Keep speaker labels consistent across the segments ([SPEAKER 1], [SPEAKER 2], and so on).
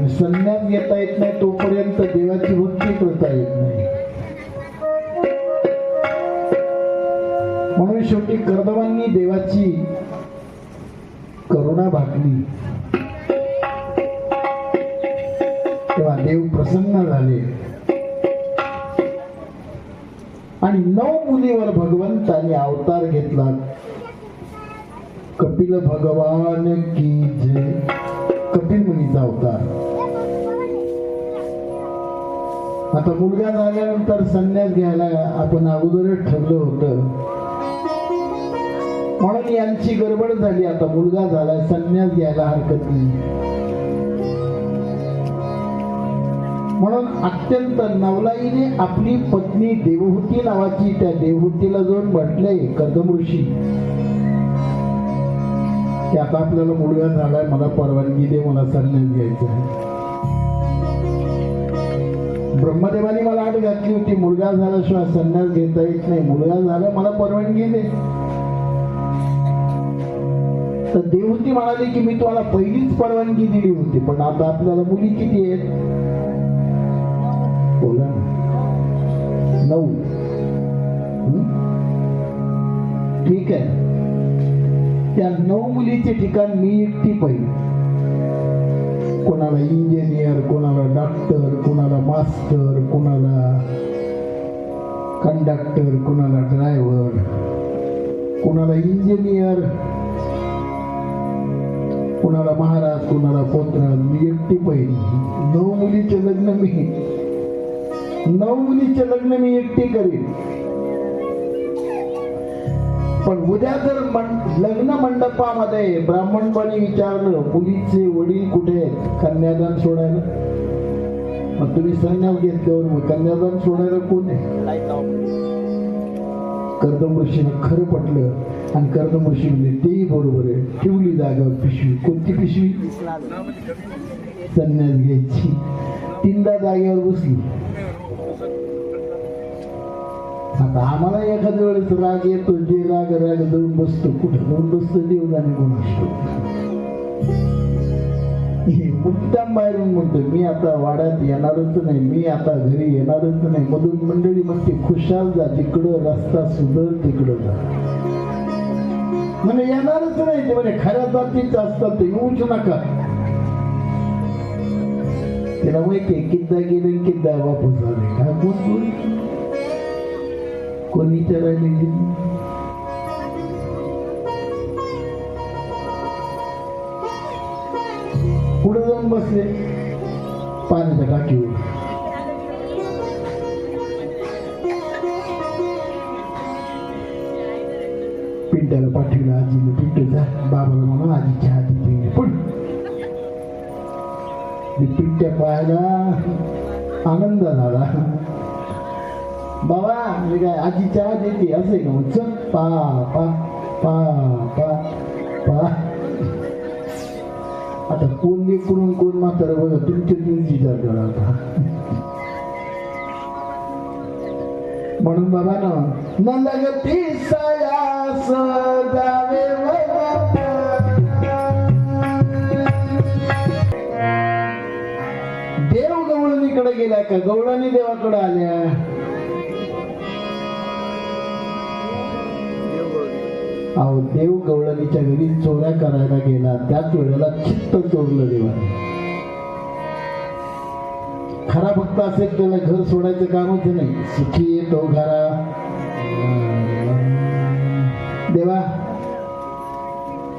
[SPEAKER 1] संन्यास घेता येत नाही तोपर्यंत देवाची भक्ती करता येत नाही. म्हणून शेवटी कर्दमांनी देवाची करुणा भागली तेव्हा देव प्रसन्न झाले आणि 9 मुलीवर भगवंताने अवतार घेतला. कपिल भगवान की जय. कपिल मुनीचा अवतार. आता मुलगा झाल्यानंतर संन्यास घ्यायला आपण अगोदरच ठरलं होतं, म्हणून यांची गडबड झाली. आता मुलगा झालाय, संन्यास घ्यायला हरकत नाही. म्हणून अत्यंत नवलाईने आपली पत्नी देवहूती नावाची, त्या देवहूतीला जाऊन म्हटले कर्दम ऋषी की आता आपल्याला मुलगा झालाय, मला परवानगी दे, मला संन्यास घ्यायचा आहे. ब्रह्मदेवाने मला आठ घातली होती, मुलगा झाल्याशिवाय संन्यास घेता येत नाही, मुलगा झाला मला परवानगी दे. तर देवहूती म्हणाली की मी तुम्हाला पहिलीच परवानगी दिली होती, पण आता आपल्याला मुली किती आहेत? बोला ना. 9. ठीक आहे, त्या 9 मुलीचे ठिकाण मी एकटी पाहिजे. कोणाला इंजिनियर, कोणाला डॉक्टर, कोणाला मास्टर, कोणाला कंडक्टर, कोणाला ड्रायव्हर, कोणाला इंजिनियर, कोणाला महाराज, कोणाला पोतराज. मी एकटी पाहिजे. 9 मुलीचे लग्न मी एकटी करेन. पण उद्या जर लग्न मंडपामध्ये ब्राह्मणपणी विचारलं मुलीचे वडील कुठे आहेत कन्यादान सोडायला, मग तुम्ही संन्यास घेतल्यावर मग कन्यादान सोडायला कोण आहे? कर्दम ऋषीनं खरं पटलं आणि कर्दम ऋषी म्हणजे तेही बरोबर आहे. ठेवली जागा पिशवी. कोणती पिशवी? संन्यास घ्यायची. 3दा जागेवर बसली. आता आम्हाला एखाद्या वेळेस राग येतो, जे राग जाऊन बसतो. कुठं जाऊन बसतो देव जाणे कोण असतो. मुद्दाम बाहेरून म्हणतो मी आता वाड्यात येणारच नाही, मी आता घरी येणारच नाही. मधून मंडळी म्हणते खुशाल जा, तिकडं रस्ता सुधर, तिकडं जा. म्हणजे येणारच नाही ते. म्हणजे खऱ्या जातीच असतात, येऊच नका. त्याला माहितीये किद्दा गेले किद्दा वापस आले. काय कोण कोणी विचारायला पुढे जाऊन बसले पाण्याच्या टाकीवर. पिंट्याला पाठवलं आजीने. पिंटूचा बाबाला म्हणून आजीच्या हाती पिंटे पण पिंट्या पाहायला आनंद झाला. बाबा मी काय आजी चहा देते असे का? मग चल पा पा पा पा पा. आता कोण लेकरून कोण म्हातारा बघा, तुमचे तुम्हीच विचार करा आता. म्हणून बाबा न लगती सयास जावे देव गवळणीकडे गेला का गवळणी देवाकडे आल्या? अहो देव गवळणीच्या घरी चोऱ्या करायला गेला, त्याच वेळेला चित्त चोरलं देवाने. खरा भक्त असेल त्याला घर सोडायचं कामच नाही. सुखी येतो घरा. देवा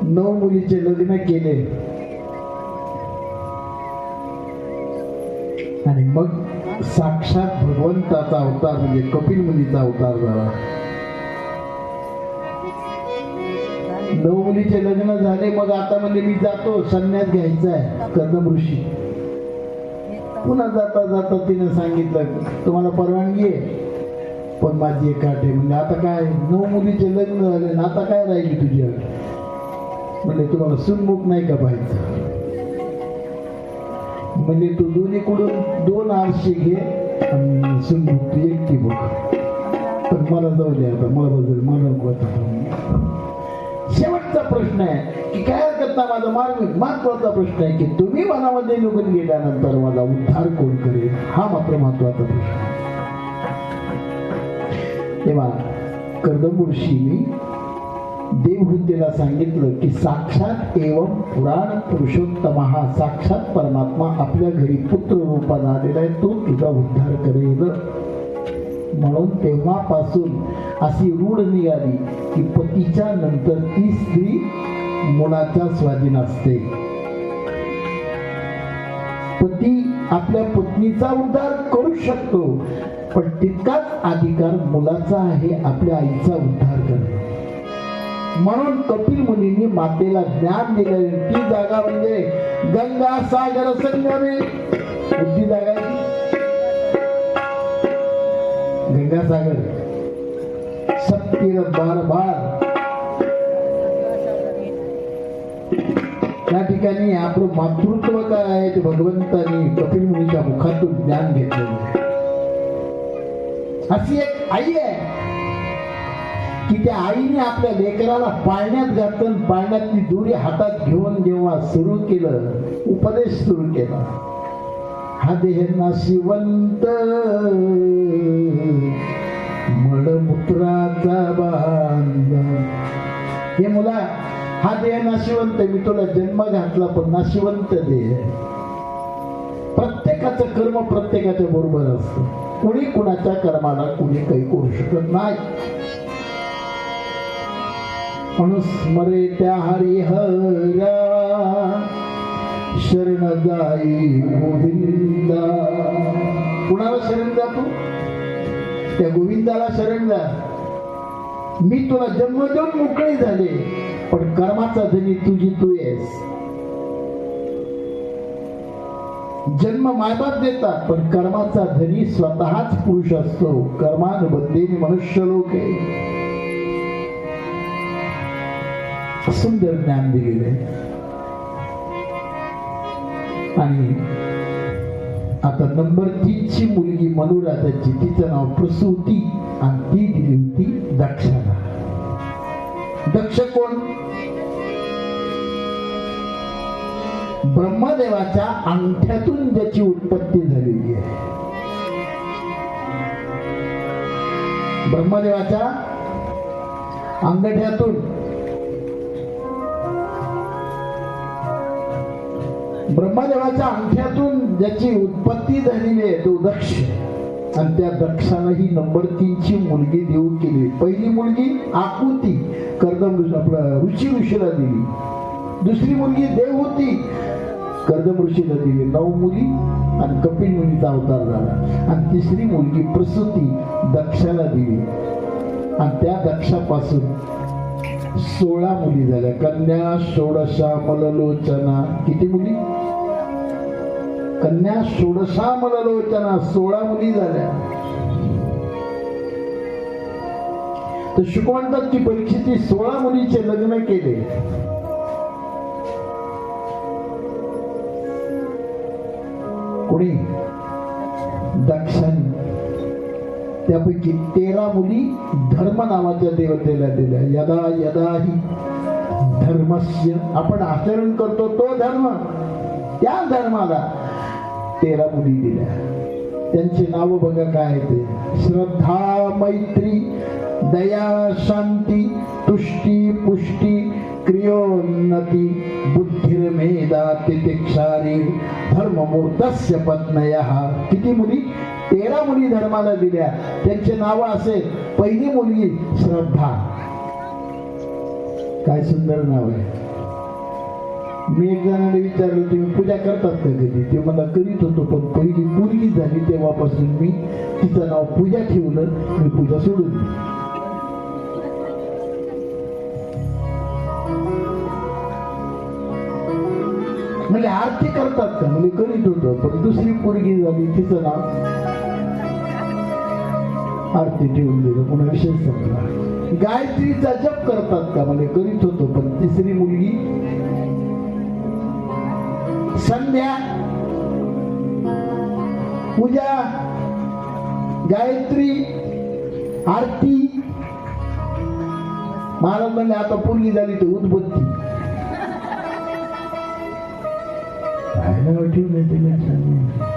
[SPEAKER 1] 9 मुलीचे लग्न केले आणि मग साक्षात भगवंताचा अवतार म्हणजे कपिल मुनीचा अवतार झाला. 9 मुलीचे लग्न झाले. मग आता म्हणजे मी जातो, संन्यास घ्यायचा आहे. कर्दम ऋषी पुन्हा जाता जाता तिने सांगितलं तुम्हाला परवानगी आहे, पण माझी एक अट आहे. म्हणजे आता काय 9 मुलीचे लग्न झाले ना, आता काय राहिली तुझी अट? म्हणजे तुम्हाला सुनमुख नाही का पाहिजे? म्हणजे तू दोन्हीकडून 2 आरशे घे आणि सुनमुख तू एकटी बघ. पण मला जाऊ दे आता, मला बदल मला नको आता. शेवटचा शेवटचा प्रश्न आहे की काय हरकत नाही, माझा मार्ग महत्वाचा प्रश्न आहे की तुम्ही वनामध्ये निघून गेल्यानंतर माझा उद्धार कोण करेल, हा मात्र महत्वाचा प्रश्न आहे. तेव्हा कर्दम ऋषींनी देवहूतीला सांगितलं की साक्षात एवं पुराण पुरुषोत्तम, हा साक्षात परमात्मा आपल्या घरी पुत्र रूपात आलेला आहे, तो तुझा उद्धार करेल. म्हणून तेव्हापासून अशी रूढ निघाली की पतीच्या नंतर ती स्त्री मुलाच्या स्वाधीन असते. पती आपल्या पत्नीचा उद्धार करू शकतो, पण तितकाच अधिकार मुलाचा आहे आपल्या आईचा उद्धार करणं. म्हणून कपिल मुनींनी मातेला ज्ञान दिले. ती जागा म्हणजे गंगा सागर संगमे, कुठली जागा आहे? गंगा सागर सत्य बार बार त्या ठिकाणी आपलं मातृत्व काय आहे ते भगवंतांनी कपिल मुनीच्या मुखातून ज्ञान घेतलेलं आहे. अशी एक आई आहे की त्या आईने आपल्या लेकराला पाळण्यात घातलं, पाळण्यातली दोरी हातात घेऊन जेव्हा सुरू केलं, उपदेश सुरू केला, हा देह नाशिवंत मळमूत्राचा बांधा. हे मुला, हा देह नाशिवंत, मी तुला जन्म घातला पण नाशिवंत देह. प्रत्येकाचं कर्म प्रत्येकाच्या बरोबर असतं, कुणी कुणाच्या कर्माला कुणी काही करू शकत नाही. म्हणून स्मरे त्या हरिहरा शरण जाई गोविंदा. कुणाला शरण जातो? त्या गोविंदाला शरण जा. मी तुला जन्म देऊन मोकळे झाले, पण कर्माचा धनी तुझी तू आहेस. जन्म मायबाप देतात, पण कर्माचा धनी स्वतःच पुरुष असतो. कर्मानुबंधेने मनुष्य लोक आहे. सुंदर ज्ञान दिलेले. आणि आता नंबर 3 ची मुलगी मनुराजाची, तिचं नाव प्रसूती, आणि ती दिली होती दक्षाला. दक्ष कोण? ब्रह्मदेवाच्या अंगठ्यातून ज्याची उत्पत्ती झालेली आहे. ब्रह्मदेवाच्या अंगठ्यातून ब्रह्मदेवाच्या अंगठ्यातून ज्याची उत्पत्ती झालेली आहे तो दक्ष. आणि त्या दक्षाला ही नंबर 3 ची मुलगी देऊ केली. पहिली मुलगी आकुती कर्दम ऋषीला दिली. दुसरी मुलगी देवहूती कर्दम ऋषीला दिली. 9 मुली आणि कपिल मुनीचा अवतार झाला. आणि तिसरी मुलगी प्रसूती दक्षाला दिली. आणि त्या दक्षापासून 16 मुली झाल्या. कन्या षोडशा मललोचना. किती मुली? कन्या षोडशा मललोचना, 16 मुली झाल्या. तर शुक म्हणतात की परीक्षेची 16 मुलीचे लग्न केले. कोणी? दक्षाने. त्यापैकी 13 मुली धर्म नावाच्या देवतेला दिल्या. यदा यदा ही धर्मस्य, आपण आचरण करतो तो धर्म, त्या धर्माला 13 मुली दिल्या. त्यांचे नाव बघा काय ते: श्रद्धा, मैत्री, दया, शांती, तुष्टी, पुष्टी, क्रियोन्नती, बुद्धिर्मेधा, तितिक्षारी, धर्ममूर्तस्य पत्नयः. किती मुली? 13 मुली धर्माला दिल्या. त्यांचे नाव असे: पहिली मुलगी श्रद्धा. काय सुंदर नाव आहे. मी एक जणांना विचारलं, तुम्ही पूजा करतात का कधी? ते मला करीत होतो, पण पहिली मुलगी झाली तेव्हापासून मी तिचं नाव पूजा ठेवलं, मी पूजा सोडून दिली. म्हणजे आरती करतात का? म्हणजे करीत होतो, पण दुसरी पोरगी झाली तिचं नाव आरती ठेवून दिलं, पुन्हा विशेष संपला. गायत्रीचा जप करतात का? म्हणजे करीत होतो, पण तिसरी मुलगी संध्या, पूजा, गायत्री, आरती महाराज म्हणले आता पोरगी झाली तर उद्बत्ती. काय नाव ठेवलंय ते लक्षात नाही.